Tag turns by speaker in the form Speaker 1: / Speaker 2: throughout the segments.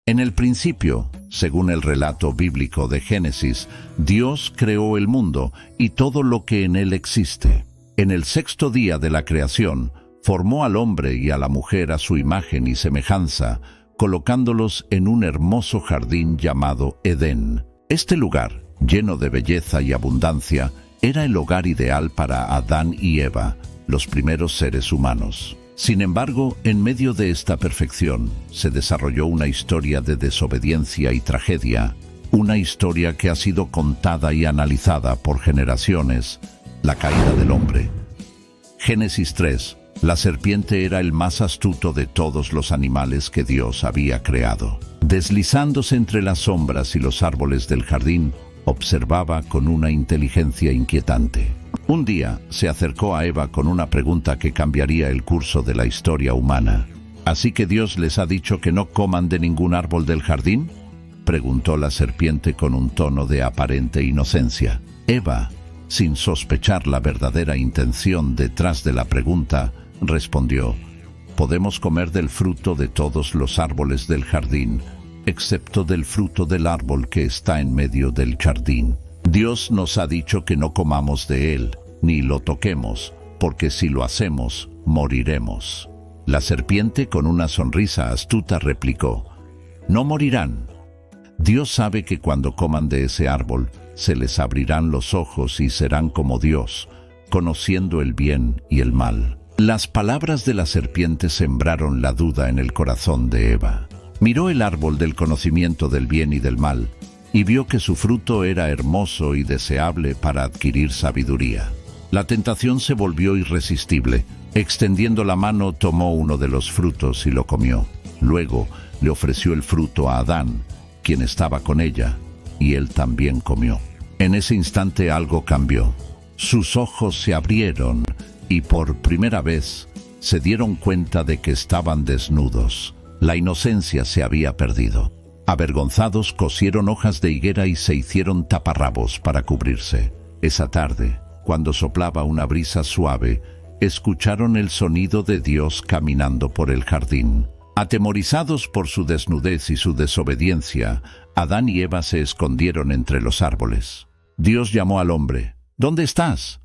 Speaker 1: En el principio, según el relato bíblico de Génesis, Dios creó el mundo y todo lo que en él existe. En el sexto día de la creación, formó al hombre y a la mujer a su imagen y semejanza, colocándolos en un hermoso jardín llamado Edén. Este lugar, lleno de belleza y abundancia, era el hogar ideal para Adán y Eva, los primeros seres humanos. Sin embargo, en medio de esta perfección, se desarrolló una historia de desobediencia y tragedia, una historia que ha sido contada y analizada por generaciones, la caída del hombre. Génesis 3. La serpiente era el más astuto de todos los animales que Dios había creado. Deslizándose entre las sombras y los árboles del jardín, observaba con una inteligencia inquietante. Un día se acercó a Eva con una pregunta que cambiaría el curso de la historia humana. ¿Así que Dios les ha dicho que no coman de ningún árbol del jardín?, preguntó la serpiente con un tono de aparente inocencia. Eva, sin sospechar la verdadera intención detrás de la pregunta, respondió: podemos comer del fruto de todos los árboles del jardín, excepto del fruto del árbol que está en medio del jardín. Dios nos ha dicho que no comamos de él, ni lo toquemos, porque si lo hacemos, moriremos. La serpiente, con una sonrisa astuta, replicó: no morirán. Dios sabe que cuando coman de ese árbol, se les abrirán los ojos y serán como Dios, conociendo el bien y el mal. Las palabras de la serpiente sembraron la duda en el corazón de Eva. Miró el árbol del conocimiento del bien y del mal, y vio que su fruto era hermoso y deseable para adquirir sabiduría. La tentación se volvió irresistible. Extendiendo la mano, tomó uno de los frutos y lo comió. Luego le ofreció el fruto a Adán, quien estaba con ella, y él también comió. En ese instante algo cambió. Sus ojos se abrieron y por primera vez se dieron cuenta de que estaban desnudos. La inocencia se había perdido. Avergonzados, cosieron hojas de higuera y se hicieron taparrabos para cubrirse. Esa tarde, cuando soplaba una brisa suave, escucharon el sonido de Dios caminando por el jardín. Atemorizados por su desnudez y su desobediencia, Adán y Eva se escondieron entre los árboles. Dios llamó al hombre: ¿dónde estás?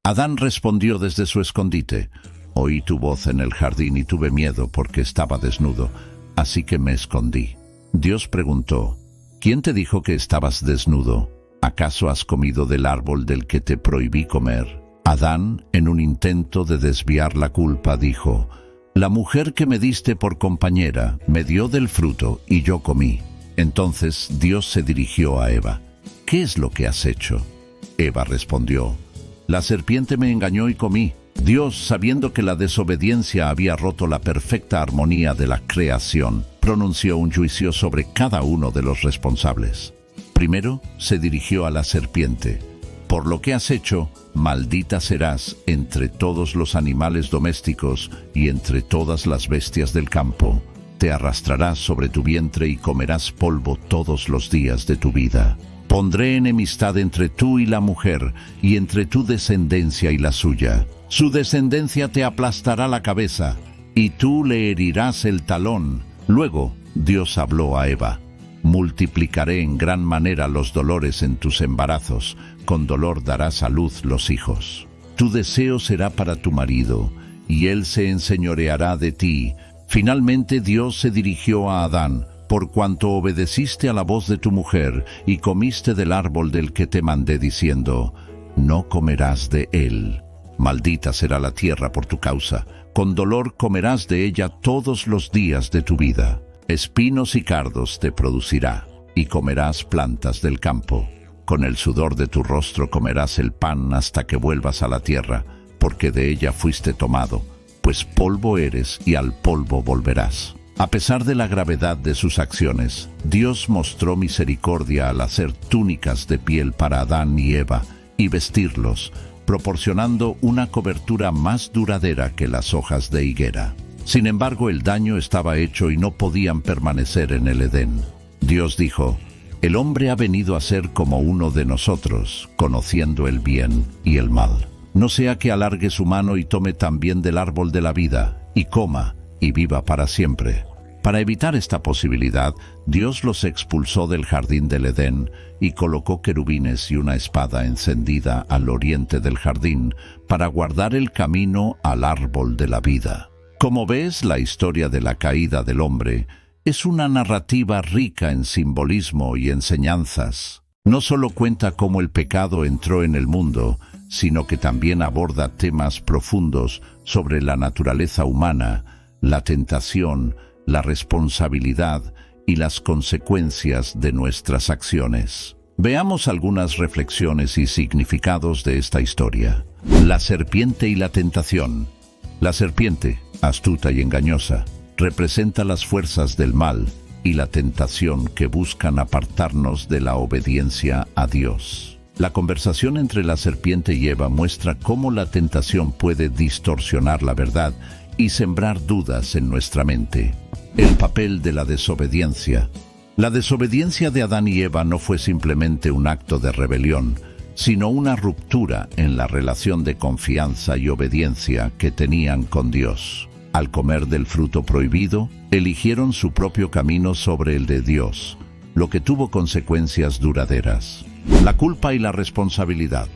Speaker 1: Adán respondió desde su escondite: oí tu voz en el jardín y tuve miedo porque estaba desnudo, así que me escondí. Dios preguntó: ¿quién te dijo que estabas desnudo? ¿Acaso has comido del árbol del que te prohibí comer? Adán, en un intento de desviar la culpa, dijo: la mujer que me diste por compañera me dio del fruto y yo comí. Entonces Dios se dirigió a Eva: ¿qué es lo que has hecho? Eva respondió: la serpiente me engañó y comí. Dios, sabiendo que la desobediencia había roto la perfecta armonía de la creación, pronunció un juicio sobre cada uno de los responsables. Primero se dirigió a la serpiente: por lo que has hecho, maldita serás entre todos los animales domésticos y entre todas las bestias del campo. Te arrastrarás sobre tu vientre y comerás polvo todos los días de tu vida. Pondré enemistad entre tú y la mujer, y entre tu descendencia y la suya. Su descendencia te aplastará la cabeza, y tú le herirás el talón. Luego, Dios habló a Eva: multiplicaré en gran manera los dolores en tus embarazos, con dolor darás a luz los hijos. Tu deseo será para tu marido, y él se enseñoreará de ti. Finalmente Dios se dirigió a Adán: por cuanto obedeciste a la voz de tu mujer, y comiste del árbol del que te mandé diciendo: no comerás de él. Maldita será la tierra por tu causa, con dolor comerás de ella todos los días de tu vida. Espinos y cardos te producirá, y comerás plantas del campo. Con el sudor de tu rostro comerás el pan hasta que vuelvas a la tierra, porque de ella fuiste tomado, pues polvo eres y al polvo volverás. A pesar de la gravedad de sus acciones, Dios mostró misericordia al hacer túnicas de piel para Adán y Eva y vestirlos, proporcionando una cobertura más duradera que las hojas de higuera. Sin embargo, el daño estaba hecho y no podían permanecer en el Edén. Dios dijo: el hombre ha venido a ser como uno de nosotros, conociendo el bien y el mal. No sea que alargue su mano y tome también del árbol de la vida, y coma, y viva para siempre. Para evitar esta posibilidad, Dios los expulsó del jardín del Edén y colocó querubines y una espada encendida al oriente del jardín para guardar el camino al árbol de la vida. Como ves, la historia de la caída del hombre es una narrativa rica en simbolismo y enseñanzas. No solo cuenta cómo el pecado entró en el mundo, sino que también aborda temas profundos sobre la naturaleza humana, la tentación, la responsabilidad y las consecuencias de nuestras acciones. Veamos algunas reflexiones y significados de esta historia. La serpiente y la tentación. La serpiente, astuta y engañosa, representa las fuerzas del mal y la tentación que buscan apartarnos de la obediencia a Dios. La conversación entre la serpiente y Eva muestra cómo la tentación puede distorsionar la verdad y sembrar dudas en nuestra mente. El papel de la desobediencia. La desobediencia de Adán y Eva no fue simplemente un acto de rebelión, sino una ruptura en la relación de confianza y obediencia que tenían con Dios. Al comer del fruto prohibido, eligieron su propio camino sobre el de Dios, lo que tuvo consecuencias duraderas. La culpa y la responsabilidad.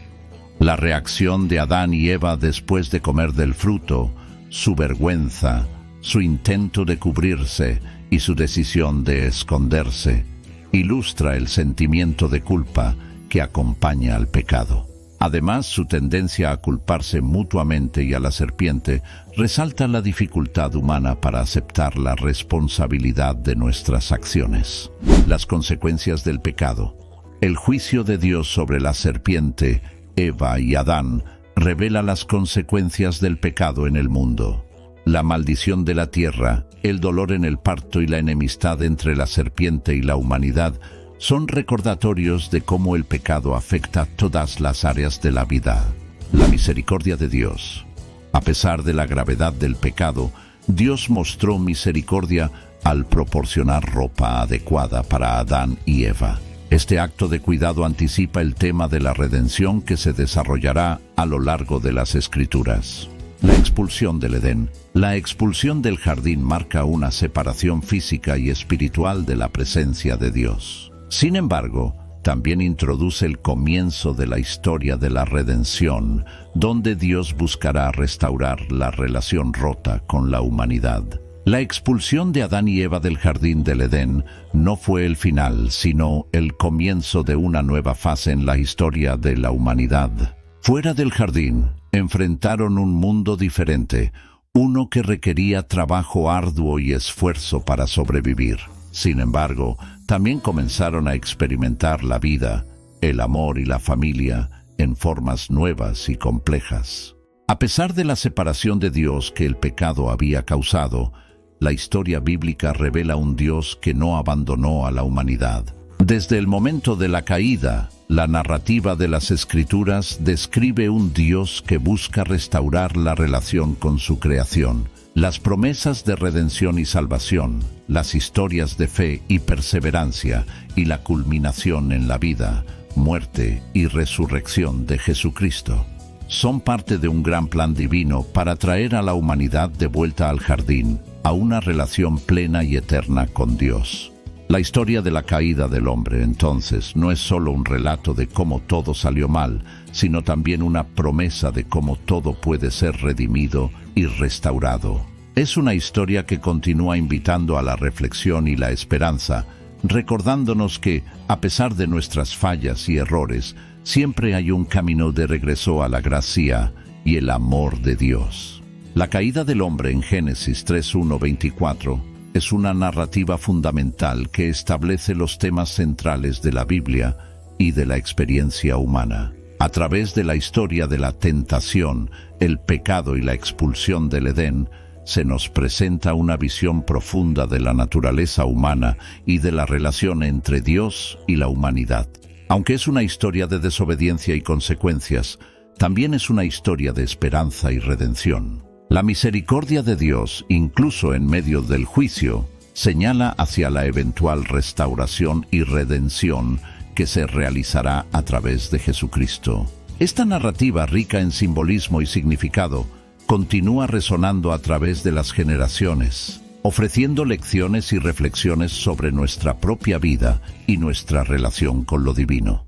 Speaker 1: La reacción de Adán y Eva después de comer del fruto, su vergüenza, su intento de cubrirse y su decisión de esconderse, ilustra el sentimiento de culpa que acompaña al pecado. Además, su tendencia a culparse mutuamente y a la serpiente resalta la dificultad humana para aceptar la responsabilidad de nuestras acciones. Las consecuencias del pecado. El juicio de Dios sobre la serpiente, Eva y Adán revela las consecuencias del pecado en el mundo. La maldición de la tierra, el dolor en el parto y la enemistad entre la serpiente y la humanidad son recordatorios de cómo el pecado afecta todas las áreas de la vida. La misericordia de Dios. A pesar de la gravedad del pecado, Dios mostró misericordia al proporcionar ropa adecuada para Adán y Eva. Este acto de cuidado anticipa el tema de la redención que se desarrollará a lo largo de las Escrituras. La expulsión del Edén. La expulsión del jardín marca una separación física y espiritual de la presencia de Dios. Sin embargo, también introduce el comienzo de la historia de la redención, donde Dios buscará restaurar la relación rota con la humanidad. La expulsión de Adán y Eva del jardín del Edén no fue el final, sino el comienzo de una nueva fase en la historia de la humanidad. Fuera del jardín, enfrentaron un mundo diferente, uno que requería trabajo arduo y esfuerzo para sobrevivir. Sin embargo, también comenzaron a experimentar la vida, el amor y la familia en formas nuevas y complejas. A pesar de la separación de Dios que el pecado había causado, la historia bíblica revela un Dios que no abandonó a la humanidad. Desde el momento de la caída, la narrativa de las Escrituras describe un Dios que busca restaurar la relación con su creación. Las promesas de redención y salvación, las historias de fe y perseverancia y la culminación en la vida, muerte y resurrección de Jesucristo son parte de un gran plan divino para traer a la humanidad de vuelta al jardín, a una relación plena y eterna con Dios. La historia de la caída del hombre, entonces, no es solo un relato de cómo todo salió mal, sino también una promesa de cómo todo puede ser redimido y restaurado. Es una historia que continúa invitando a la reflexión y la esperanza, recordándonos que, a pesar de nuestras fallas y errores, siempre hay un camino de regreso a la gracia y el amor de Dios. La caída del hombre en Génesis 3:1-24 es una narrativa fundamental que establece los temas centrales de la Biblia y de la experiencia humana. A través de la historia de la tentación, el pecado y la expulsión del Edén, se nos presenta una visión profunda de la naturaleza humana y de la relación entre Dios y la humanidad. Aunque es una historia de desobediencia y consecuencias, también es una historia de esperanza y redención. La misericordia de Dios, incluso en medio del juicio, señala hacia la eventual restauración y redención que se realizará a través de Jesucristo. Esta narrativa, rica en simbolismo y significado, continúa resonando a través de las generaciones. ofreciendo lecciones y reflexiones sobre nuestra propia vida y nuestra relación con lo divino.